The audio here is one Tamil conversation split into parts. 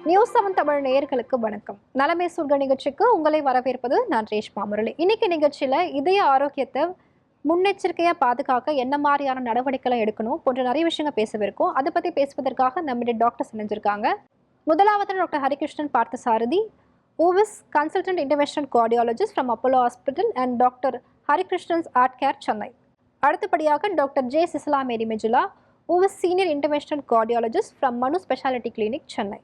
நியூஸ் 7 தமிழ் நேயர்களுக்கு வணக்கம். நலமே சொல்க நிகழ்ச்சிக்கு உங்களை வரவேற்பது நான் ரேஷ்மா முரளி. இன்னைக்கு நிகழ்ச்சியில இதய ஆரோக்கியத்தை முன்னெச்சரிக்கையா பாதுகாக்க என்ன மாதிரியான நடவடிக்கைகளை எடுக்கணும் போன்ற நிறைய விஷயங்கள் பேசவிருக்கோம். அதை பத்தி பேசுவதற்காக நம்முடைய டாக்டர் இணைஞ்சிருக்காங்க. முதலாவது doctor Harikrishnan Parthasarathy, who is consultant interventional cardiologist from Apollo hospital and doctor Harikrishnan's heart care Chennai. அடுத்தபடியாக doctor J Cecilia Mary Mejula, who is senior interventional cardiologist from Manu specialty clinic Chennai.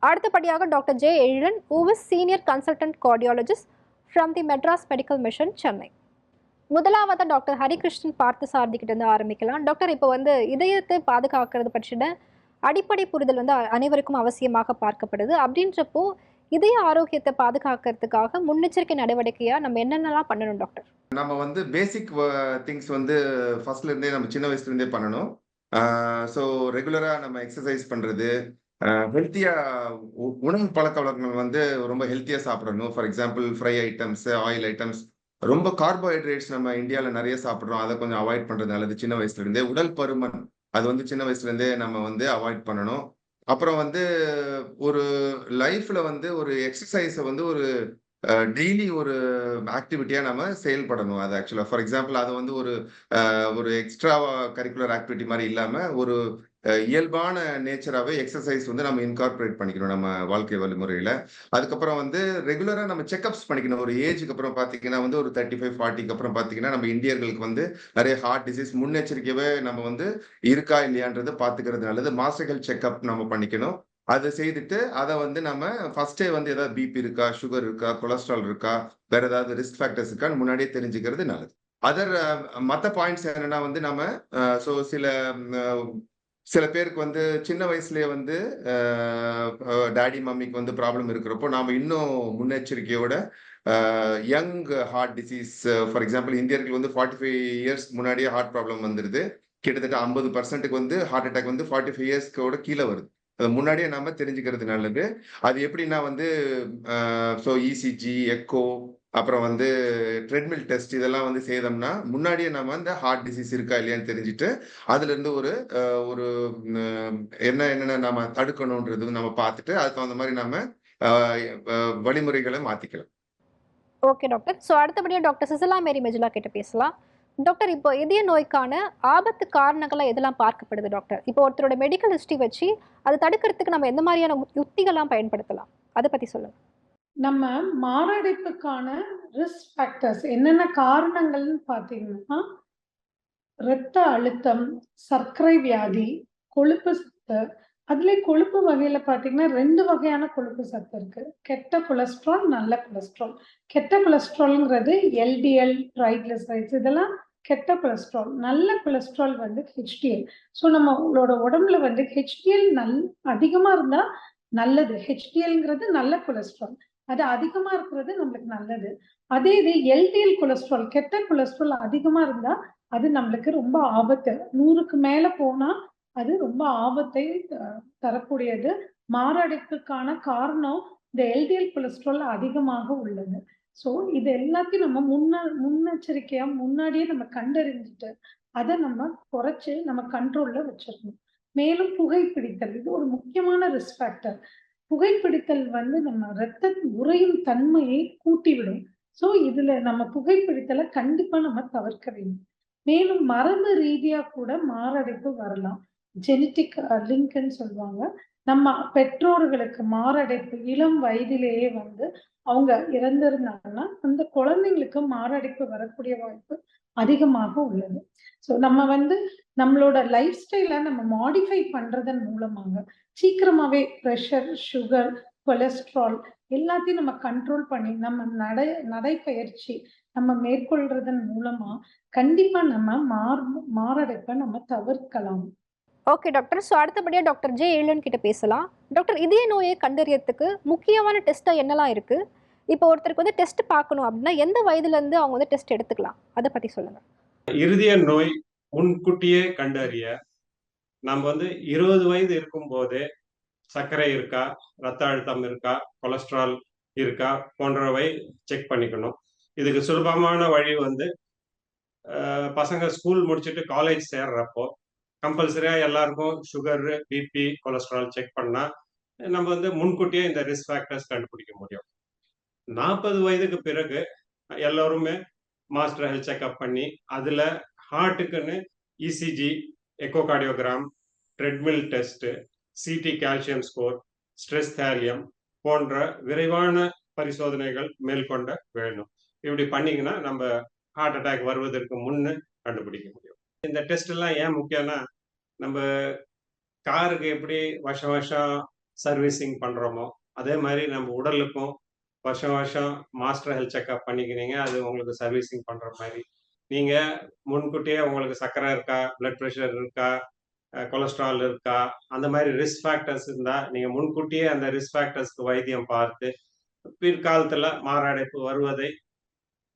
அடுத்தபடியாக doctor J Ezhilan, who is senior consultant cardiologist from the Madras medical mission Chennai. முதலாவது டாக்டர் ஹரிகிருஷ்ணன் பார்த்தசாரதி கிட்ட இருந்து ஆரம்பிக்கலாம். டாக்டர், இப்போ இதயத்தை பாதுகாக்கிறது பற்றின அடிப்படை புரிதல் அனைவருக்கும் அவசியமாக பார்க்கப்படுது. அப்படின்றப்போ இதய ஆரோக்கியத்தை பாதுகாக்கிறதுக்காக முன்னெச்சரிக்கை நடவடிக்கையா நம்ம என்னென்னலாம் பண்ணணும் டாக்டர்? நம்ம பேசிக் திங்ஸ் ஃபர்ஸ்ட்ல இருந்தே நம்ம சின்ன வயசுல இருந்தே பண்ணணும். ஸோ ரெகுலரா நம்ம எக்ஸசைஸ் பண்றது, ஹெல்த்தியா உணவு பழக்க வழக்கங்கள் ரொம்ப ஹெல்த்தியா சாப்பிடணும். For example fry items, oil items, ரொம்ப கார்போஹைட்ரேட்ஸ் நம்ம இந்தியாவில் நிறைய சாப்பிட்றோம். அதை கொஞ்சம் அவாய்ட் பண்றது நல்லது. சின்ன வயசுல இருந்தே உடல் பருமன் அது சின்ன வயசுல இருந்தே நம்ம அவாய்ட் பண்ணணும். அப்புறம் ஒரு லைஃப்ல ஒரு எக்ஸசைஸை ஒரு டெய்லி ஒரு ஆக்டிவிட்டியா நம்ம செயல்படணும். அது ஆக்சுவலா ஃபார் எக்ஸாம்பிள் அது ஒரு எக்ஸ்ட்ரா கரிக்குலர் ஆக்டிவிட்டி மாதிரி இல்லாம ஒரு இயல்பான நேச்சராகவே எக்ஸசைஸ் நம்ம இன்கார்பரேட் பண்ணிக்கணும் நம்ம வாழ்க்கை வழிமுறையில. அதுக்கப்புறம் ரெகுலரா நம்ம செக்அப்ஸ் பண்ணிக்கணும். ஒரு ஏஜுக்கு அப்புறம் பாத்தீங்கன்னா ஒரு 35, 40க்கு அப்புறம் பாத்தீங்கன்னா நம்ம இந்தியர்களுக்கு நிறைய ஹார்ட் டிசீஸ் முன்னெச்சரிக்கையாவே நம்ம இருக்கா இல்லையான்றதை பாத்துக்கிறது நல்லது. மாஸ்டர் ஹெல்த் செக்அப் நம்ம பண்ணிக்கணும். அதை செய்துட்டு அதை நம்ம ஃபர்ஸ்டே ஏதாவது பிபி இருக்கா, சுகர் இருக்கா, கொலஸ்ட்ரால் இருக்கா, வேற ஏதாவது ரிஸ்க் ஃபேக்டர்ஸ் இருக்கான்னு முன்னாடியே தெரிஞ்சுக்கிறது நல்லது. அதர் மற்ற பாயிண்ட்ஸ் என்னன்னா நம்ம ஸோ சில பேருக்கு சின்ன வயசுலயே டாடி மம்மிக்கு ப்ராப்ளம் இருக்கிறப்போ நாம இன்னும் முன்னெச்சரிக்கையோட young heart disease, for example இந்தியர்கள் 45 இயர்ஸ் முன்னாடியே ஹார்ட் ப்ராப்ளம் வந்துருது. கிட்டத்தட்ட 50%க்கு ஹார்ட் அட்டாக் 45 இயர்ஸ்க்கோட கீழே வருது. அது முன்னாடியே நாம தெரிஞ்சுக்கிறது நல்லது. அது எப்படின்னா ஸோ இசிஜி, எக்கோ, அப்புறம் ட்ரெட்மில் டெஸ்ட் இதெல்லாம் செய்தோம்னா முன்னாடியே நம்ம இந்த ஹார்ட் டிசீஸ் இருக்கா இல்லையான்னு தெரிஞ்சுட்டு அதுல இருந்து ஒரு என்னென்ன நாம தடுக்கணும்ன்றது நம்ம பார்த்துட்டு அதுக்கு தகுந்த மாதிரி நாம வழிமுறைகளை மாத்திக்கலாம். Okay doctor. ஸோ அடுத்தபடியா டாக்டர் சிசிலா மேரி மெஜுலா கிட்ட பேசலாம். டாக்டர், இப்போ இதய நோய்க்கான ஆபத்து காரணங்கள்லாம் எதெல்லாம் பார்க்கப்படுது டாக்டர்? இப்போ ஒருத்தரோட மெடிக்கல் ஹிஸ்டரி வச்சு அதை தடுக்கிறதுக்கு நம்ம எந்த மாதிரியான யுக்திகள்லாம் பயன்படுத்தலாம், அதை பத்தி சொல்லுங்க. நம்ம மாரடைப்புக்கான ரிஸ்க் ஃபேக்டர்ஸ் என்னென்ன காரணங்கள்னு பார்த்தீங்கன்னா, இரத்த அழுத்தம், சர்க்கரை வியாதி, கொழுப்பு சத்து. அதுல கொழுப்பு வகையில பார்த்தீங்கன்னா 2 வகையான கொழுப்பு சத்து இருக்கு. கெட்ட கொலஸ்ட்ரால், நல்ல கொலஸ்ட்ரால். கெட்ட கொலஸ்ட்ரால்ங்கிறது எல்டிஎல், ட்ரைக்ளிசரைட்ஸ் இதெல்லாம் கெட்ட கொலஸ்ட்ரால். நல்ல கொலஸ்ட்ரால் ஹெச்டிஎல். ஸோ நம்மளோட உடம்புல ஹெச்டிஎல் அதிகமா இருந்தா நல்லது. ஹெச்டிஎல்ங்கிறது நல்ல கொலஸ்ட்ரால். அது அதிகமா இருக்கிறது நம்மளுக்கு நல்லது. அதே இது எல்டிஎல் கொலஸ்ட்ரால், கெட்ட கொலஸ்ட்ரால் அதிகமா இருந்தா அது நம்மளுக்கு ரொம்ப ஆபத்து. 100க்கு மேல போனா அது ரொம்ப ஆபத்தை தரக்கூடியது. மாரடைப்புக்கான காரணம் இந்த எல்டிஎல் கொலஸ்ட்ரால் அதிகமாக உள்ளது. ஸோ இது எல்லாத்தையும் நம்ம முன்னெச்சரிக்கையா முன்னாடியே நம்ம கண்டறிஞ்சிட்டு அதை நம்ம குறைச்சு நம்ம கண்ட்ரோல்ல வச்சிடணும். மேலும் புகைப்பிடித்தல் இது ஒரு முக்கியமான ரிஸ்க் ஃபேக்டர். புகைப்பிடித்தல் நம்ம ரத்த உறையும் தன்மையை கூட்டிவிடும். ஸோ இதுல நம்ம புகைப்பிடித்தலை கண்டிப்பா நம்ம தவிர்க்க வேண்டும். மேலும் மரபு ரீதியா கூட மாரடைப்பு வரலாம். ஜெனட்டிக் லிங்க்னு சொல்லுவாங்க. நம்ம பெற்றோர்களுக்கு மாரடைப்பு இளம் வயதிலேயே அவங்க இறந்திருந்தாங்கன்னா அந்த குழந்தைங்களுக்கு மாரடைப்பு வரக்கூடிய வாய்ப்பு அதிகமாக உள்ளது. ஸோ நம்ம நம்மளோட லைஃப் ஸ்டைலை நம்ம மாடிஃபை பண்றதன் மூலமாக சீக்கிரமாவே பிரஷர், சுகர், கொலஸ்ட்ரால் எல்லாத்தையும் நம்ம கண்ட்ரோல் பண்ணி நம்ம நடைப்பயிற்சி நம்ம மேற்கொள்றதன் மூலமா கண்டிப்பா நம்ம மாரடைப்பை நம்ம தவிர்க்கலாம். Okay doctor. ஸோ அடுத்தபடியா டாக்டர் ஜே எழிலன் கிட்ட பேசலாம். டாக்டர், இதய நோயை கண்டறியறதுக்கு முக்கியமான டெஸ்ட்டா என்னெல்லாம் இருக்கு? இப்போ ஒருத்தருக்கு டெஸ்ட் பார்க்கணும் அப்படின்னா எந்த வயதுல இருந்து அவங்க டெஸ்ட் எடுத்துக்கலாம், அதை பத்தி சொல்லுங்க. இருதய நோய் முன்கூட்டியே கண்டறிய நம்ம 20 வயது இருக்கும் போதே சர்க்கரை இருக்கா, ரத்த அழுத்தம் இருக்கா, கொலஸ்ட்ரால் இருக்கா போன்றவை செக் பண்ணிக்கணும். இதுக்கு சுலபமான வழி பசங்க ஸ்கூல் முடிச்சுட்டு காலேஜ் சேர்றப்போ கம்பல்சரியா எல்லாருக்கும் சுகர், பிபி, கொலஸ்ட்ரால் செக் பண்ணா நம்ம வந்து முன்கூட்டியே இந்த ரிஸ்க் ஃபேக்டர்ஸ் கண்டுபிடிக்க முடியும். 40 வயதுக்கு பிறகு எல்லாருமே மாஸ்டர் ஹெல்த் செக்அப் பண்ணி, அதுல ஹார்ட்டுக்குன்னு ECG, echocardiogram, treadmill test, CT calcium score, stress thallium போன்ற விரைவான பரிசோதனைகள் மேற்கொண்ட வேணும். இப்படி பண்ணீங்கன்னா நம்ம ஹார்ட் அட்டாக் வருவதற்கு முன்னு கண்டுபிடிக்க முடியும். இந்த டெஸ்ட் எல்லாம் ஏன் முக்கியம்னா, நம்ம காருக்கு எப்படி வருஷம் வருஷம் சர்வீசிங் பண்றோமோ, அதே மாதிரி நம்ம உடலுக்கும் வருஷம் வருஷம் மாஸ்டர் ஹெல்த் செக்அப் பண்ணிக்கிறீங்க. அது உங்களுக்கு சர்வீசிங் பண்ற மாதிரி. நீங்க முன்கூட்டியே உங்களுக்கு சர்க்கரை இருக்கா, பிளட் பிரஷர் இருக்கா, கொலஸ்ட்ரால் இருக்கா, அந்த மாதிரி ரிஸ்க் ஃபேக்டர்ஸ் இருந்தா நீங்க முன்கூட்டியே அந்த ரிஸ்க் ஃபேக்டர்ஸ்க்கு வைத்தியம் பார்த்து பிற்காலத்துல மாரடைப்பு வருவதை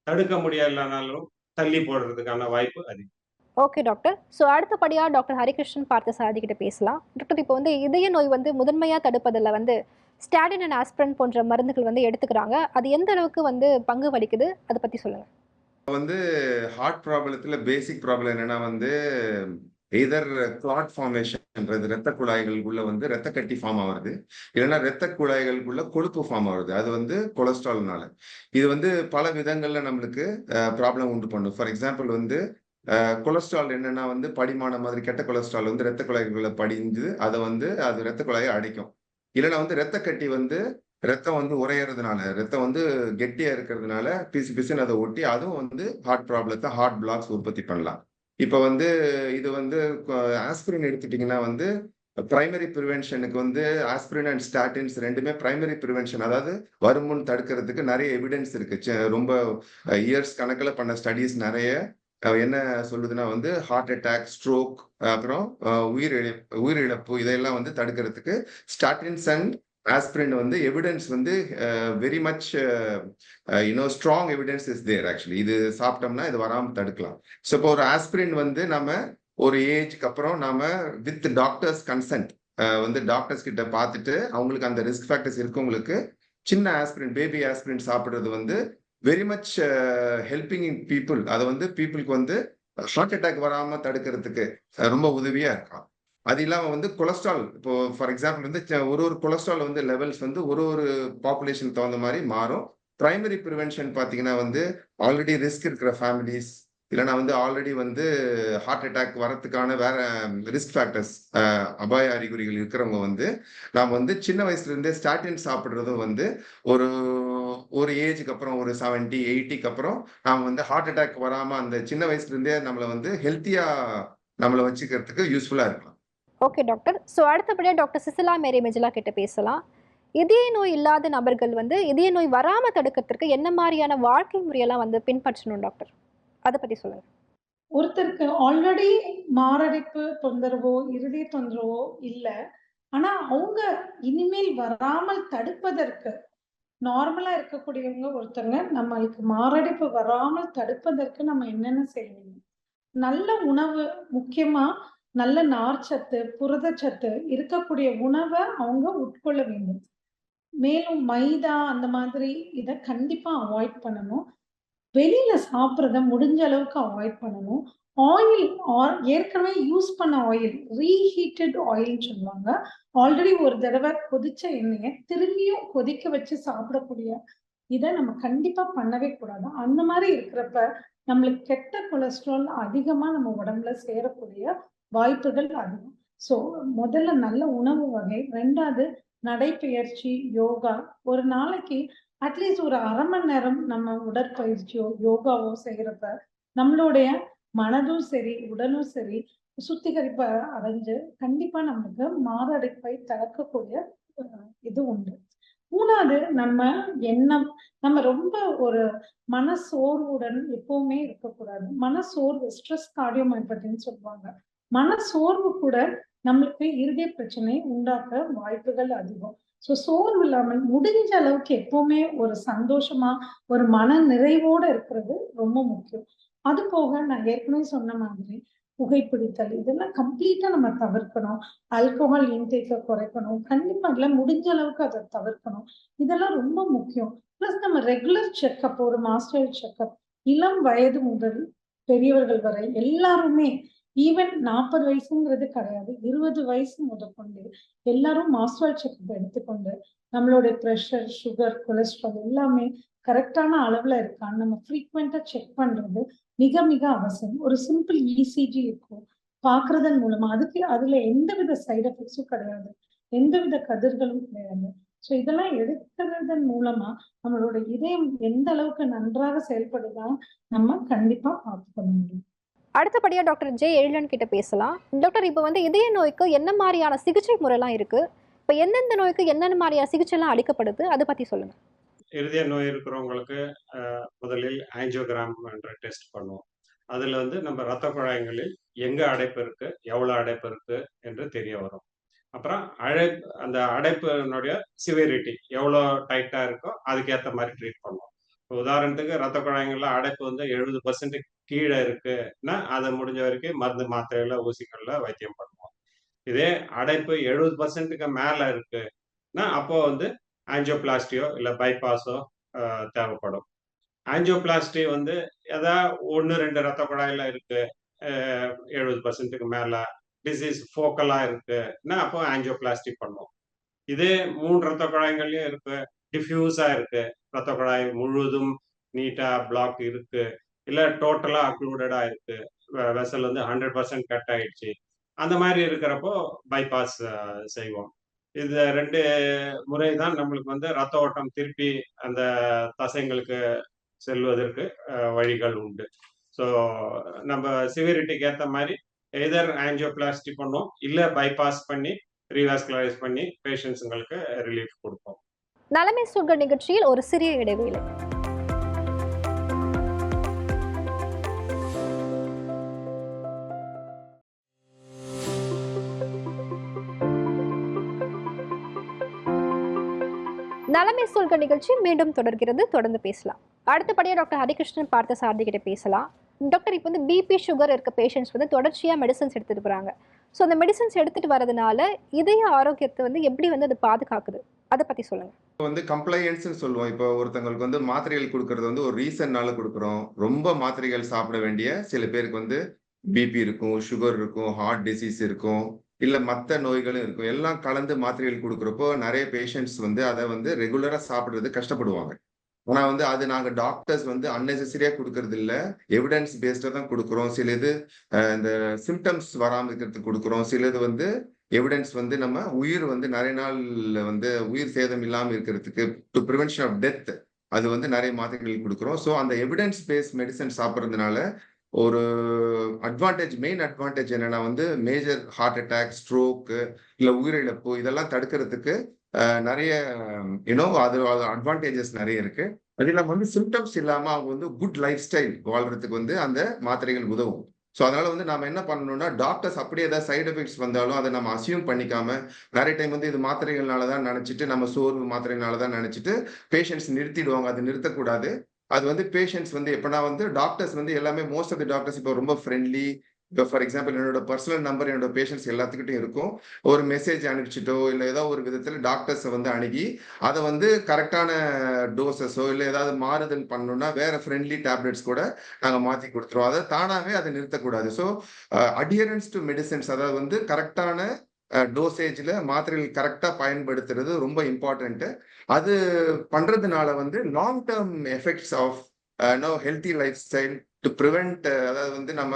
தடுக்க முடியலனாலும் தள்ளி போடுறதுக்கான வாய்ப்பு அதிகம். Okay doctor. ஸோ அடுத்தபடியாக டாக்டர் ஹரிகிருஷ்ணன் பார்த்தசாரதி கிட்ட பேசலாம். டாக்டர், இப்போ வந்து இதய நோய் வந்து முதன்மையாக தடுப்பதில் வந்து ஸ்டாட்டின் அண்ட் ஆஸ்பிரின் போன்ற மருந்துகள் வந்து எடுத்துக்கிறாங்க. அது எந்த அளவுக்கு வந்து பங்கு வகிக்குது, அதை பற்றி சொல்லுங்கள். வந்து ஹார்ட் ப்ராப்ளத்துல பேசிக் ப்ராப்ளம் என்னன்னா வந்து எய்தர் கிளாட் ஃபார்மேஷன்ன்றது ரத்த குழாய்களுக்குள்ள வந்து ரத்த கட்டி ஃபார்ம் ஆகுறது, இல்லைன்னா ரத்த குழாய்களுக்குள்ள கொழுப்பு ஃபார்ம் ஆகுறது. அது வந்து கொலஸ்ட்ரால்னால. இது வந்து பல விதங்கள்ல நம்மளுக்கு ப்ராப்ளம் உண்டு பண்ணும். ஃபார் எக்ஸாம்பிள் வந்து கொலஸ்ட்ரால் என்னன்னா வந்து படிமான மாதிரி கெட்ட கொலஸ்ட்ரால் வந்து ரத்த குழாய்களுக்குள்ள படிஞ்சு அதை வந்து அது ரத்த குழாயை அடைக்கும். இல்லைன்னா வந்து ரத்த கட்டி வந்து ரத்தம் வந்து உறையறதுனால, ரத்தம் வந்து கெட்டியா இருக்கிறதுனால பிசு பிசுன்னு அதை ஒட்டி அதுவும் வந்து ஹார்ட் ப்ராப்ளத்தை ஹார்ட் பிளாக்ஸ் உற்பத்தி பண்ணலாம். இப்ப வந்து இது வந்து ஆஸ்பிரின் எடுத்துட்டீங்கன்னா வந்து பிரைமரி ப்ரிவென்ஷனுக்கு வந்து ஆஸ்பிரின் அண்ட் ஸ்டாட்டின்ஸ் ரெண்டுமே பிரைமரி ப்ரிவென்ஷன், அதாவது வருமுன் தடுக்கிறதுக்கு நிறைய எவிடன்ஸ் இருக்கு. ரொம்ப இயர்ஸ் கணக்கில் பண்ண ஸ்டடீஸ் நிறைய என்ன சொல்லுதுன்னா வந்து ஹார்ட் அட்டாக், ஸ்ட்ரோக், அப்புறம் உயிரிழப்பு இதையெல்லாம் வந்து தடுக்கிறதுக்கு ஸ்டாட்டின்ஸ் அண்ட் ஆஸ்பிரின் வந்து எவிடன்ஸ் வந்து very much strong evidence is there. Actually இது சாப்பிட்டோம்னா இது வராமல் தடுக்கலாம். ஸோ இப்போ ஒரு ஆஸ்பிரின் வந்து நம்ம ஒரு ஏஜ்க்கு அப்புறம் நாம வித் டாக்டர்ஸ் கன்சென்ட் வந்து டாக்டர்ஸ் கிட்ட பார்த்துட்டு அவங்களுக்கு அந்த ரிஸ்க் ஃபேக்டர்ஸ் இருக்கவங்களுக்கு சின்ன ஆஸ்பிரின், பேபி ஆஸ்பிரின் சாப்பிடுறது வந்து வெரி மச் ஹெல்பிங் இன் பீப்புள். அது வந்து பீப்புளுக்கு வந்து ஹார்ட் அட்டாக் வராம தடுக்கிறதுக்கு ரொம்ப உதவியா இருக்கும். அது இல்லாம வந்து கொலஸ்ட்ரால், இப்போ ஃபார் எக்ஸாம்பிள் வந்து ஒரு கொலஸ்ட்ரால் வந்து லெவல்ஸ் வந்து ஒரு பாப்புலேஷன் தகுந்த மாதிரி மாறும். பிரைமரி ப்ரிவென்ஷன் பார்த்தீங்கன்னா வந்து ஆல்ரெடி ரிஸ்க் இருக்கிற ஃபேமிலிஸ், இல்லைன்னா வந்து ஆல்ரெடி வந்து ஹார்ட் அட்டாக் வரத்துக்கான வேற ரிஸ்க் ஃபேக்டர்ஸ், அபாய அறிகுறிகள் இருக்கிறவங்க வந்து நாம் வந்து சின்ன வயசுல இருந்தே ஸ்டாட்டின் சாப்பிட்றதும் வந்து ஒரு ஏஜுக்கு அப்புறம் ஒரு 70, 80க்கு அப்புறம் நாம் வந்து ஹார்ட் அட்டாக் வராம அந்த சின்ன வயசுல இருந்தே நம்மளை வந்து ஹெல்த்தியா நம்மளை வச்சுக்கிறதுக்கு யூஸ்ஃபுல்லா இருக்கலாம். Okay doctor. ஸோ அடுத்தபடியாக டாக்டர் சிசிலா மேரி மெஜிலா கிட்ட பேசலாம். இதய நோய் இல்லாத நபர்கள் வந்து இதய நோய் வராமல் தடுக்கிறதுக்கு என்ன மாதிரியான வாழ்க்கை முறையெல்லாம் வந்து பின்பற்றணும் டாக்டர், அதை பற்றி சொல்லுங்க. ஒருத்தருக்கு ஆல்ரெடி மாரடைப்பு தொந்தரவோ இருதய தொந்தரவோ இல்ல, ஆனா அவங்க இனிமேல் வராமல் தடுப்பதற்கு நார்மலா இருக்கக்கூடியவங்க ஒருத்தங்க நம்மளுக்கு மாரடைப்பு வராமல் தடுப்பதற்கு நம்ம என்னென்ன செய்யணும்? நல்ல உணவு, முக்கியமா நல்ல நார்ச்சத்து, புரதச்சத்து இருக்கக்கூடிய உணவை அவங்க உட்கொள்ள வேண்டும். மேலும் மைதா அந்த மாதிரி இதை கண்டிப்பா அவாய்ட் பண்ணணும். வெளியில சாப்பிட்றத முடிஞ்ச அளவுக்கு அவாய்ட் பண்ணணும். ஆயில் ஏற்கனவே யூஸ் பண்ண ஆயில், ரீஹீட்டட் ஆயில்னு சொல்லுவாங்க. ஆல்ரெடி ஒரு தடவை கொதிச்ச எண்ணெயை திரும்பியும் கொதிக்க வச்சு சாப்பிடக்கூடிய இதை நம்ம கண்டிப்பா பண்ணவே கூடாது. அந்த மாதிரி இருக்கிறப்ப நம்மளுக்கு கெட்ட கொலஸ்ட்ரால் அதிகமா நம்ம உடம்புல சேரக்கூடிய வாய்ப்புகள் அதிகம். ஸோ முதல்ல நல்ல உணவு வகை, 2வது நடைப்பயிற்சி, யோகா. ஒரு நாளைக்கு அட்லீஸ்ட் ஒரு 1/2 மணி நேரம் நம்ம உடற்பயிற்சியோ யோகாவோ செய்யறப்ப நம்மளுடைய மனதும் சரி உடலும் சரி சுத்திகரிப்ப அடைஞ்சு கண்டிப்பா நமக்கு மாரடைப்பை தடுக்கக்கூடிய இது உண்டு. 3வது நம்ம ரொம்ப ஒரு மனசோர்வுடன் எப்பவுமே இருக்கக்கூடாது. மனசோர்வு, ஸ்ட்ரெஸ் கார்டியோமைபதின்னு சொல்லுவாங்க. மனசோர்வு கூட நம்மளுக்கு இருதய பிரச்சனை உண்டாக்க வாய்ப்புகள் அதிகம். ஸோ சோர்வு இல்லாமல் முடிஞ்ச அளவுக்கு எப்பவுமே ஒரு சந்தோஷமா ஒரு மன நிறைவோட இருக்கிறது ரொம்ப முக்கியம். அது போக நான் ஏற்கனவே சொன்ன மாதிரி புகைப்பிடித்தல் இதெல்லாம் கம்ப்ளீட்டா நம்ம தவிர்க்கணும். ஆல்கோஹால் இன்டேக்கை குறைக்கணும். கண்டிப்பா இல்லை முடிஞ்ச அளவுக்கு அதை தவிர்க்கணும். இதெல்லாம் ரொம்ப முக்கியம். பிளஸ் நம்ம ரெகுலர் செக்அப், ஒரு மாஸ்டர் செக்அப் இளம் வயது முதல் பெரியவர்கள் வரை எல்லாருமே ஈவன் 40 வயசுங்கிறது கிடையாது. 20 வயசு முதற்கொண்டு எல்லாரும் மாஸ்டர் செக்அப் எடுத்துக்கொண்டு நம்மளுடைய பிரஷர், சுகர், கொலஸ்ட்ரால் எல்லாமே கரெக்டான அளவுல இருக்கான்னு நம்ம ஃப்ரீக்வெண்டா செக் பண்றது மிக மிக அவசியம். ஒரு சிம்பிள் இசிஜி இருக்கும். பார்க்கறதன் மூலமா அதுல எந்தவித சைடு எஃபெக்ட்ஸும் கிடையாது. எந்தவித கதிர்களும் கிடையாது. ஸோ இதெல்லாம் எடுக்கிறதன் மூலமா நம்மளோட இதயம் எந்த அளவுக்கு நன்றாக செயல்படுதா நம்ம கண்டிப்பா பார்த்துக்கொள்ள முடியும். அடுத்தபடியா டாக்டர் ஜே எழிலன் கிட்ட பேசலாம். டாக்டர், இப்போ வந்து இதய நோய்க்கு என்ன மாதிரியான சிகிச்சை முறைலாம் இருக்கு? இப்போ எந்தெந்த நோய்க்கு என்னென்ன மாதிரியான சிகிச்சைலாம் அளிக்கப்படுது, அதை பத்தி சொல்லுங்க. இருதய நோய் இருக்கிறவங்களுக்கு முதலில் ஆஞ்சியோகிராம் என்ற டெஸ்ட் பண்ணுவோம். அதுல வந்து நம்ம ரத்த குழாய்களில் எங்க அடைப்பு இருக்கு, எவ்வளவு அடைப்பு இருக்கு என்று தெரிய வரும். அப்புறம் அந்த அடைப்பினுடைய சிவியரிட்டி எவ்வளோ டைட்டா இருக்கோ அதுக்கேற்ற மாதிரி ட்ரீட் பண்ணுவோம். உதாரணத்துக்கு ரத்த குழாய்கள்ல அடைப்பு வந்து 70% கீழே இருக்குன்னா அதை முடிஞ்ச வரைக்கும் மருந்து மாத்திரையில ஊசிகள்ல வைத்தியம் பண்ணுவோம். இதே அடைப்பு 70%க்கு மேல இருக்குன்னா அப்போ வந்து ஆஞ்சியோபிளாஸ்டியோ இல்லை பைபாஸோ தேவைப்படும். ஆஞ்சியோபிளாஸ்டி வந்து ஏதாவது 1-2 ரத்த குழாயில இருக்கு, 70%க்கு மேல டிசீஸ் ஃபோக்கலா இருக்குன்னா அப்போ ஆஞ்சியோபிளாஸ்டி பண்ணுவோம். இதே 3 ரத்த குழாய்கள்லயும் இருக்கு, டிஃப்யூஸா இருக்கு, ரத்த குழாய் முழுவதும் நீட்டா பிளாக் இருக்கு, இல்ல டோட்டலா அக்ளூடடா இருக்கு, வெசல் வந்து 100% கட் ஆயிடுச்சு, அந்த மாதிரி இருக்கிறப்போ பைபாஸ் செய்வோம். இந்த 2 முறை தான் நம்மளுக்கு வந்து ரத்த ஓட்டம் திருப்பி அந்த தசைங்களுக்கு செல்வதற்கு வழிகள் உண்டு. ஸோ நம்ம சிவியரிட்டிக்கு ஏற்ற மாதிரி எதர் ஆஞ்சியோபிளாஸ்டி பண்ணுவோம், இல்லை பைபாஸ் பண்ணி ரீவாஸ்குலரைஸ் பண்ணி பேஷண்ட்ஸுங்களுக்கு ரிலீஃப் கொடுப்போம். நலமே சொல்க நிகழ்ச்சியில் ஒரு சிறிய இடைவேளை. நலமே சொல்க நிகழ்ச்சி மீண்டும் தொடர்கிறது, தொடர்ந்து பேசலாம். அடுத்தபடியா டாக்டர் ஹரிகிருஷ்ணன் பார்த்தசாரதி கிட்ட பேசலாம். டாக்டர், இப்போ வந்து பிபி சுகர் இருக்க பேஷண்ட்ஸ் வந்து தொடர்ச்சியா மெடிசன்ஸ் எடுத்துட்டு போறாங்க. ஸோ அந்த மெடிசன்ஸ் எடுத்துட்டு வரதுனால இதய ஆரோக்கியத்தை வந்து எப்படி வந்து அது பாதுகாக்குது, அதை பத்தி சொல்லுங்க. வந்து கம்ப்ளையன்ஸ்னு சொல்லுவோம். இப்போ ஒருத்தங்களுக்கு வந்து மாத்திரைகள் கொடுக்கறது வந்து ஒரு ரீசன்னால கொடுக்குறோம். ரொம்ப மாத்திரைகள் சாப்பிட வேண்டிய சில பேருக்கு வந்து பிபி இருக்கும், சுகர் இருக்கும், ஹார்ட் டிசீஸ் இருக்கும், இல்ல மத்த நோய்களும் இருக்கும். எல்லாம் கலந்து மாத்திரைகள் கொடுக்குறப்போ நிறைய பேஷண்ட்ஸ் வந்து அதை வந்து ரெகுலரா சாப்பிடுறது கஷ்டப்படுவாங்க. ஆனா வந்து அது நாங்க டாக்டர்ஸ் வந்து அன்னெசரியா கொடுக்கறது இல்ல. எவிடன்ஸ் பேஸ்டா தான் கொடுக்குறோம். சில இது இந்த சிம்டம்ஸ் வராம இருக்கிறதுக்கு கொடுக்குறோம். சிலது வந்து எவிடன்ஸ் வந்து நம்ம உயிர் வந்து நிறைய நாள் வந்து உயிர் சேதம் இல்லாம இருக்கிறதுக்கு டு பிரிவென்ஷன் ஆஃப் டெத் அது வந்து நிறைய மாத்திரைகள் கொடுக்குறோம். ஸோ அந்த எவிடன்ஸ் பேஸ் மெடிசன் சாப்பிட்றதுனால ஒரு மெயின் அட்வான்டேஜ் என்னன்னா வந்து மேஜர் ஹார்ட் அட்டாக், ஸ்ட்ரோக், இல்ல உயிரிழப்பு இதெல்லாம் தடுக்கிறதுக்கு நிறைய அது அட்வான்டேஜஸ் நிறைய இருக்கு. அது இல்லாம வந்து சிம்டம்ஸ் இல்லாம அவங்க வந்து குட் லைஃப் ஸ்டைல் வாழ்றதுக்கு வந்து அந்த மாத்திரைகள் உதவும். ஸோ அதனால வந்து நாம என்ன பண்ணணும்னா டாக்டர்ஸ் அப்படியே ஏதாவது சைடு எஃபெக்ட்ஸ் வந்தாலும் அதை நம்ம அசியூம் பண்ணிக்காம நிறைய டைம் வந்து இது மாத்திரைகள்னால தான் நினைச்சிட்டு நம்ம சோர்வு மாத்திரைனால தான் நினைச்சிட்டு பேஷண்ட்ஸ் நிறுத்திடுவாங்க. அது நிறுத்தக்கூடாது. அது வந்து பேஷண்ட்ஸ் வந்து எப்படின்னா வந்து டாக்டர்ஸ் வந்து எல்லாமே மோஸ்ட் ஆஃப் தி டாக்டர்ஸ் இப்போ ரொம்ப ஃப்ரெண்ட்லி. இப்போ ஃபார் எக்ஸாம்பிள் என்னோட பர்சனல் நம்பர் என்னோட பேஷண்ட்ஸ் எல்லாத்துக்கிட்டையும் இருக்கும். ஒரு மெசேஜ் அனுப்பிச்சிட்டோ இல்லை ஏதோ ஒரு விதத்தில் டாக்டர்ஸை வந்து அணுகி அதை வந்து கரெக்டான டோசஸோ இல்லை ஏதாவது மாறுதல் பண்ணணும்னா வேற ஃப்ரெண்ட்லி டேப்லெட்ஸ் கூட நாங்கள் மாற்றி கொடுத்துருவோம். அதை தானாகவே அதை நிறுத்தக்கூடாது. ஸோ அடியரன்ஸ் டு மெடிசன்ஸ், அதாவது வந்து கரெக்டான டோசேஜில் மாத்திரைகள் கரெக்டாக பயன்படுத்துறது ரொம்ப இம்பார்ட்டன்ட்டு. அது பண்ணுறதுனால வந்து long term effects of healthy lifestyle to prevent, அதாவது வந்து நம்ம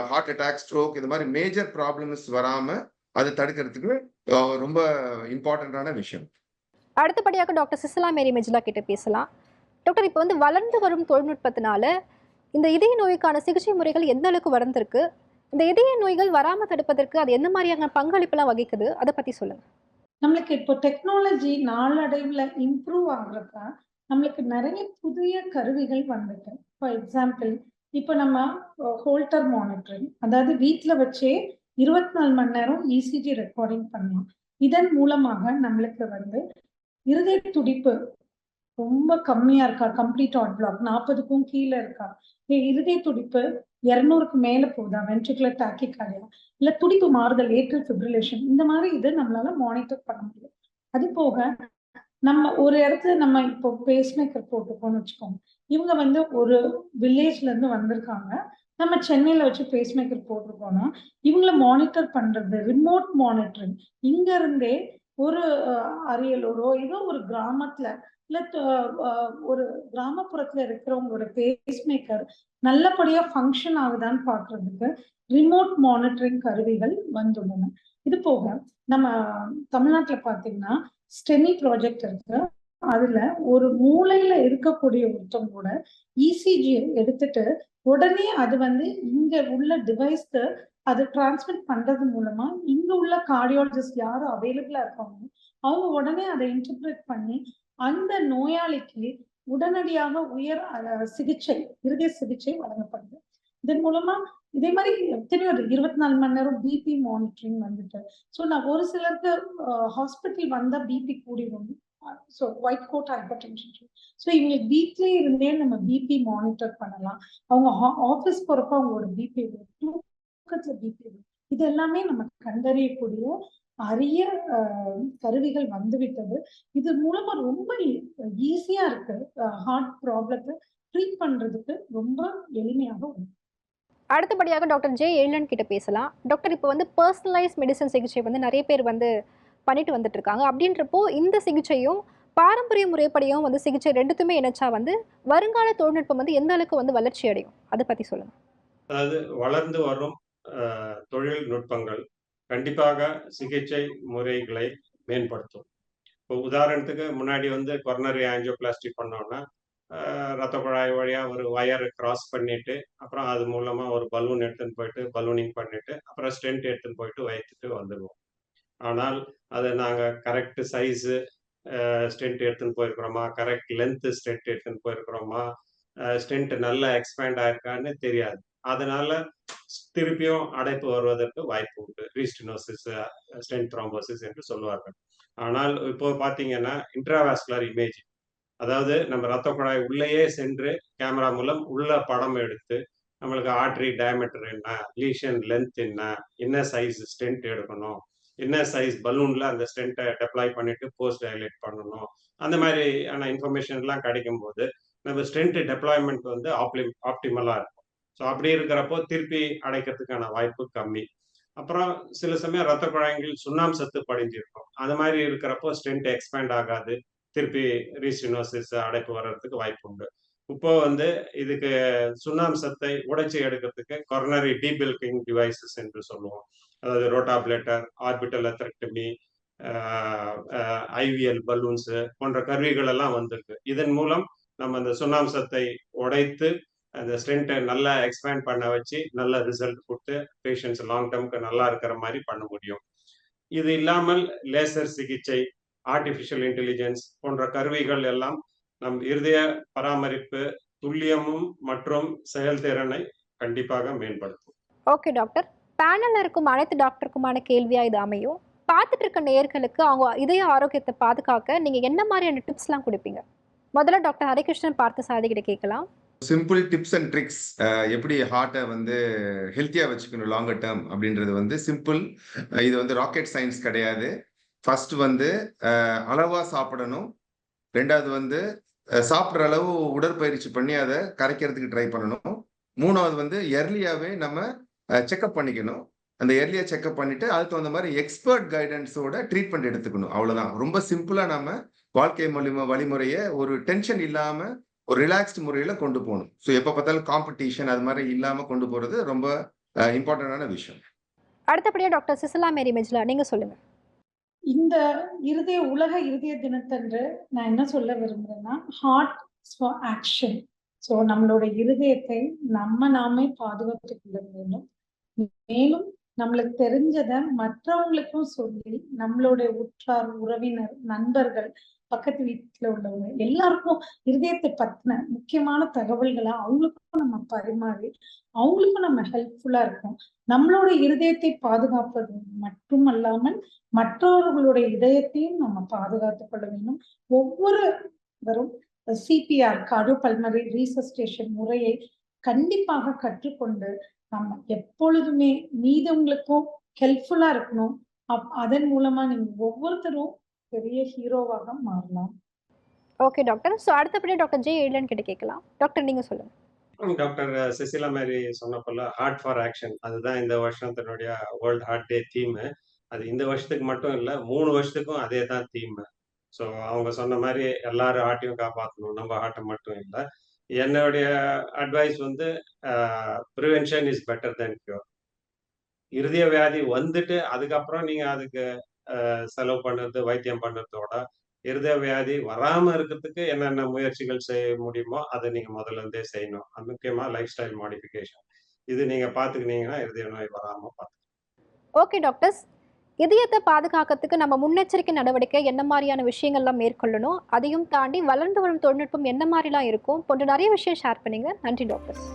ஹார்ட் அட்டாக், ஸ்ட்ரோக் இது மாதிரி மேஜர் ப்ராப்ளம்ஸ் வராம அதை தடுக்கிறதுக்கு ரொம்ப இம்பார்ட்டன்டான விஷயம். அடுத்தபடியாக டாக்டர் சிசிலா மேரி மெஜிலா கிட்ட பேசலாம். டாக்டர், இப்போ வந்து வளர்ந்து வரும் தொழில்நுட்பத்தினால இந்த இதய நோய்க்கான சிகிச்சை முறைகள் எந்த அளவுக்கு வளர்ந்துருக்கு, இந்த இதய நோய்கள் வராம தடுப்பதற்கு அது என்ன மாதிரியான பங்களிப்பெல்லாம் வகிக்குது, அதை பத்தி சொல்லுங்க. நம்மளுக்கு இப்போ டெக்னாலஜி நாளடைவுல இம்ப்ரூவ் ஆகுறப்ப நம்மளுக்கு நிறைய புதிய கருவிகள் வந்துட்டு. ஃபார் எக்ஸாம்பிள் இப்போ நம்ம ஹோல்டர் மானிட்டரிங், அதாவது வீட்டில் வச்சே 24 மணி நேரம் இசிஜி ரெக்கார்டிங் பண்ணலாம். இதன் மூலமாக நம்மளுக்கு வந்து இருதய துடிப்பு ரொம்ப கம்மியா இருக்கா, கம்ப்ளீட் ஹார்ட் பிளாக் 40க்கும் கீழே இருக்கா, இருதய துடிப்பு 200க்கு மேல போகுதா, வென்ட்ரிகுலர் டாக்கிகார்டியா, இல்ல துடிப்பு மாறுதல், ஏட்ரியல் ஃபிப்ரிலேஷன், இந்த மாதிரி இது நம்மளால மானிட்டர் பண்ண முடியும். அது போக நம்ம ஒரு இடத்துல நம்ம இப்போ பேஸ்மேக்கர் போட்டுக்கோன்னு வச்சுக்கோங்க. இவங்க வந்து ஒரு வில்லேஜ்ல இருந்து வந்திருக்காங்க. நம்ம சென்னையில வச்சு பேஸ்மேக்கர் போட்டிருக்கோம்னா இவங்கள மானிட்டர் பண்றது, ரிமோட் மானிட்டரிங் இங்க இருந்தே ஒரு அரியலூரோ ஏதோ ஒரு கிராமத்துல இல்ல ஒரு கிராமப்புறத்துல இருக்கிறவங்களோட பேஸ்மேக்கர் நல்லபடியா ஃபங்க்ஷன் ஆகுதான்னு பாக்குறதுக்கு ரிமோட் மானிட்டரிங் கருவிகள் வந்துள்ளன. இது போக நம்ம தமிழ்நாட்டுல பாத்தீங்கன்னா ஸ்டெமி ப்ராஜெக்ட் இருக்கு. அதுல ஒரு மூலையில இருக்கக்கூடிய ஒருத்தவங்களோட இசிஜி எடுத்துட்டு உடனே அது வந்து இங்க உள்ள டிவைஸ்க்கு அது டிரான்ஸ்மிட் பண்றது மூலமா இங்க உள்ள கார்டியாலஜிஸ்ட் யாரும் அவைலபிளா இருக்காங்க அவங்க உடனே அதை இன்டர்பிரேட் பண்ணி அந்த நோயாளிக்கு உடனடியாக உயர் சிகிச்சை, இருதய சிகிச்சை வழங்கப்படுது. இதன் மூலமா இதே மாதிரி எத்தனையோ 24 மணி நேரம் பிபி மானிட்டரிங் வந்துட்டு. ஸோ நான் ஒரு சிலருக்கு ஹாஸ்பிட்டல் வந்தா பிபி கூடிடும். So white coat hypertension. So இவங்களுக்கு வீட்லயே இருந்தே நம்ம பிபி மானிட்டர் பண்ணலாம். அவங்க ஆஃபீஸ் போறப்ப அவங்களோட பிபி தூக்கத்துல பிபி இது எல்லாமே நம்ம கண்டறியக்கூடிய அரிய கருவிகள் வந்துவிட்டது. இது மூலமா ரொம்ப ஈஸியா இருக்கு. ஹார்ட் ப்ராப்ளத்தை ட்ரீட் பண்றதுக்கு ரொம்ப எளிமையாக இருக்கு. அடுத்தபடியாக டாக்டர் ஜே எழிலன் கிட்ட பேசலாம். டாக்டர், இப்போ வந்து பர்சனலைஸ் மெடிசன் சிகிச்சை வந்து நிறைய பேர் வந்து பண்ணிட்டு வந்துட்டு இருக்காங்க. அப்படின்றப்போ இந்த சிகிச்சையும் பாரம்பரிய முறைப்படியும் வந்து சிகிச்சை ரெண்டுத்துமே இணைச்சா வந்து வருங்கால தொழில்நுட்பம் வந்து எந்த அளவுக்கு வந்து வளர்ச்சி அடையும், அதை பத்தி சொல்லுங்க. அதாவது வளர்ந்து வரும் தொழில்நுட்பங்கள் கண்டிப்பாக சிகிச்சை முறைகளை மேம்படுத்தும். இப்போ உதாரணத்துக்கு முன்னாடி வந்து கொரோனரி ஆஞ்சியோபிளாஸ்டி பண்ணோம்னா ரத்த குழாய் வழியா ஒரு வயரை கிராஸ் பண்ணிட்டு அப்புறம் அது மூலமா ஒரு பலூன் எடுத்துன்னு போயிட்டு பலூனிங் பண்ணிட்டு அப்புறம் ஸ்டென்ட் எடுத்துன்னு போயிட்டு வைத்துட்டு வந்துடுவோம். ஆனால் அதை நாங்கள் கரெக்ட் சைஸு ஸ்டென்ட் எடுத்துன்னு போயிருக்கிறோமா, கரெக்ட் லென்த்து ஸ்டென்ட் எடுத்துன்னு போயிருக்கிறோமா, ஸ்டென்ட் நல்லா எக்ஸ்பேண்ட் ஆயிருக்கான்னு தெரியாது. அதனால திருப்பியும் அடைப்பு வருவதற்கு வாய்ப்பு உண்டு. ரீஸ்டினோசிஸ், ஸ்டென்ட் த்ரோம்போசிஸ் என்று சொல்லுவார்கள். ஆனால் இப்போ பார்த்தீங்கன்னா இன்ட்ராவாஸ்குலர் இமேஜிங், அதாவது நம்ம ரத்த குழாய் உள்ளேயே சென்று கேமரா மூலம் உள்ள படம் எடுத்து நம்மளுக்கு ஆர்டரி டயமீட்டர் என்ன, லீஷன் லென்த் என்ன சைஸ் ஸ்டென்ட் எடுக்கணும், என்ன சைஸ் பலூன்ல அந்த ஸ்டென்ட்டை டெப்ளாய் பண்ணிட்டு போஸ்ட் டைலேட் பண்ணணும், அந்த மாதிரியான இன்ஃபர்மேஷன்லாம் கிடைக்கும் போது நம்ம ஸ்டென்ட் டெப்ளாய்மெண்ட் வந்து ஆப்டிமலா இருக்கும். ஸோ அப்படி இருக்கிறப்போ திருப்பி அடைக்கிறதுக்கான வாய்ப்பு கம்மி. அப்புறம் சில சமயம் ரத்த குழாய்கள் சுண்ணாம்பு சத்து படிஞ்சிருக்கும். அது மாதிரி இருக்கிறப்போ ஸ்டென்ட் எக்ஸ்பேண்ட் ஆகாது, திருப்பி ரீஸ்டினோசிஸ் அடைப்பு வர்றதுக்கு வாய்ப்பு உண்டு. இப்போ வந்து இதுக்கு சுண்ணாம்பு சத்தை உடைச்சி எடுக்கிறதுக்கு கொரோனரி டீபில்கிங் டிவைசஸ் என்று சொல்லுவோம். அதாவது ரோட்டாபிளேட்டர், ஆர்பிட்டல் அத்தரெக்டமி, ஐவிஎல் பலூன்ஸ் போன்ற கருவிகள் எல்லாம் வந்திருக்கு. இதன் மூலம் நம்ம அந்த சுண்ணாம்பு சத்தை உடைத்து அந்த ஸ்டென்ட்டை நல்லா எக்ஸ்பேண்ட் பண்ண வச்சு நல்ல ரிசல்ட் கொடுத்து பேஷண்ட்ஸ் லாங் டேர்முக்கு நல்லா இருக்கிற மாதிரி பண்ண முடியும். இது இல்லாமல் லேசர் சிகிச்சை, ஆர்டிஃபிஷியல் இன்டெலிஜென்ஸ் போன்ற கருவிகள் எல்லாம் நம் இருதய பராமரிப்பு துல்லியமும் மற்றும் செயல்திறனை கண்டிப்பாக மேம்படுத்தும். ஓகே டாக்டர், பேனல்ல இருக்கும் அனைத்து டாக்டருக்குமான கேள்வியா இது அமையும். பார்த்துட்டு இருக்க நேயர்களுக்கு அவங்க இதய ஆரோக்கியத்தை பாதுகாக்க நீங்க என்ன மாதிரியான டிப்ஸ்லாம் கொடுப்பீங்க? முதல்ல டாக்டர் ஹரிகிருஷ்ணன் பார்த்தசாரதி கிட்ட கேட்கலாம். சிம்பிள் டிப்ஸ் அண்ட் ட்ரிக்ஸ், எப்படி ஹார்ட்டை வந்து ஹெல்த்தியா வச்சுக்கணும் லாங்கர் டேர்ம் அப்படின்றது வந்து சிம்பிள். இது வந்து ராக்கெட் சயின்ஸ் கிடையாது. ஃபர்ஸ்ட் வந்து அளவா சாப்பிடணும். ரெண்டாவது வந்து சாப்பிட்ற அளவு உடற்பயிற்சி பண்ணி அதை கரைக்கிறதுக்கு ட்ரை பண்ணணும். மூணாவது வந்து எர்லியாவே நம்ம செக்அப் பண்ணிக்கணும். அந்த எர்லியா செக்அப் பண்ணிட்டு அதுக்கு தகுந்த மாதிரி எக்ஸ்பர்ட் கைடன்ஸோட ட்ரீட்மெண்ட் எடுத்துக்கணும். அவ்வளவுதான். ரொம்ப சிம்பிளா நம்ம வாழ்க்கை வழிமுறையை ஒரு டென்ஷன் இல்லாம ஒரு ரிலாக்ஸ்டு முறையில கொண்டு போகணும். ஸோ எப்ப பார்த்தாலும் காம்படிஷன் அது மாதிரி இல்லாம கொண்டு போறது ரொம்ப இம்பார்ட்டன்டான விஷயம். அடுத்தபடியா டாக்டர் சிசிலா மேரி மெஜ்லா, நீங்க சொல்லுங்க. இந்த உலக இருதய தினத்தன்று நான் என்ன சொல்ல விரும்புறேன்னா, ஹார்ட் ஃபார் ஆக்ஷன். ஸோ நம்மளோட இருதயத்தை நாமே பாதுகாத்துக் கொள்ள வேண்டும். மேலும் நம்மளுக்கு தெரிஞ்சதை மற்றவங்களுக்கும் சொல்லி நம்மளோட உற்றார், உறவினர், நண்பர்கள், பக்கத்து வீட்டுல உள்ளவங்க எல்லாருக்கும் இருதயத்தை பத்தின முக்கியமான தகவல்களை அவங்களுக்கும் நம்ம பரிமாறி அவங்களுக்கும் நம்ம ஹெல்ப்ஃபுல்லா இருக்கும். நம்மளோட இருதயத்தை பாதுகாப்பது மட்டுமல்லாமல் மற்றவர்களுடைய இதயத்தையும் நம்ம பாதுகாத்துக் கொள்ள வேண்டும். ஒவ்வொருவரும் சிபிஆர், கார்டியோ பல்மனரி ரீசஸ்டேஷன் முறையை கண்டிப்பாக கற்றுக்கொண்டு நம்ம எப்பொழுதுமே மீதவங்களுக்கும் ஹெல்ப்ஃபுல்லா இருக்கணும். அதன் மூலமா நீங்க ஒவ்வொருத்தரும் பெரிய ஹீரோவாக மாறலாம். Okay doctor. ஸோ அடுத்தபடியா டாக்டர் ஜே எழிலன் கிட்ட கேட்கலாம். டாக்டர், நீங்க சொல்லுங்க. டாக்டர் செசிலா மேரி சொன்ன போல ஹார்ட் ஃபார் ஆக்ஷன், அதுதான் இந்த வருஷத்தினுடைய வேர்ல்ட் ஹார்ட் டே தீம். அது இந்த வருஷத்துக்கு மட்டும் இல்ல, 3 வருஷத்துக்கும் அதே தான் தீம். ஸோ அவங்க சொன்ன மாதிரி எல்லாரும் ஹார்ட்டையும் காப்பாற்றணும், நம்ம ஹார்ட்டை மட்டும் இல்லை. என்னுடைய அட்வைஸ் வந்து prevention is better then cure. இருதய வியாதி வந்துட்டு அதுக்கப்புறம் நீங்க அதுக்கு செலவு பண்ணுறது, வைத்தியம் பண்ணுறதோட இருதய வியாதி வராம இருக்கிறதுக்கு என்னென்ன முயற்சிகள் செய்ய முடியுமோ அதை நீங்க முதல்ல இருந்தே செய்யணும். அது முக்கியமா லைஃப் ஸ்டைல் மாடிஃபிகேஷன். இது நீங்க பாத்துக்கினீங்கன்னா இருதய நோய் வராம பார்த்துக்கலாம். ஓகே டாக்டர்ஸ், இதயத்தை பாதுகாக்கிறதுக்கு நம்ம முன்னெச்சரிக்கை நடவடிக்கை என்ன மாதிரியான விஷயங்கள்லாம் மேற்கொள்ளணும், அதையும் தாண்டி வளர்ந்து வரும் தொழில்நுட்பம் என்ன மாதிரிலாம் இருக்கும் போன்ற நிறைய விஷயம் ஷேர் பண்ணீங்க. நன்றி டாக்டர்ஸ்.